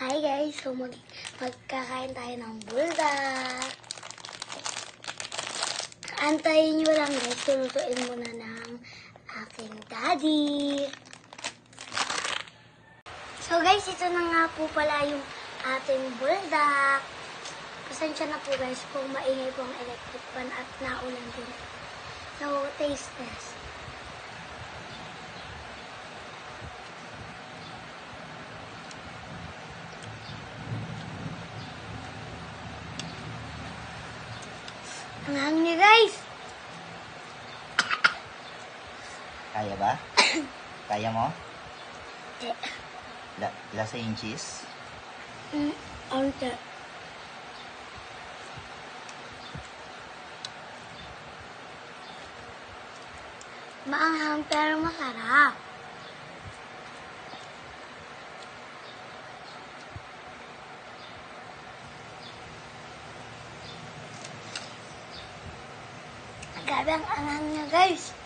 Hi guys! So magkakain tayo ng buldak. Antayin nyo lang guys, lulutuin muna ng aking daddy. So guys, ito na nga po pala yung ating buldak. Pasensya na po guys kung maingay po ang electric fan at naulan din. So, taste test. Ang hangin niya guys! Kaya ba? Kaya mo? Eh. Lasa yung cheese? Ante. Maanghang pero masarap. Grabe ang anghang niya guys.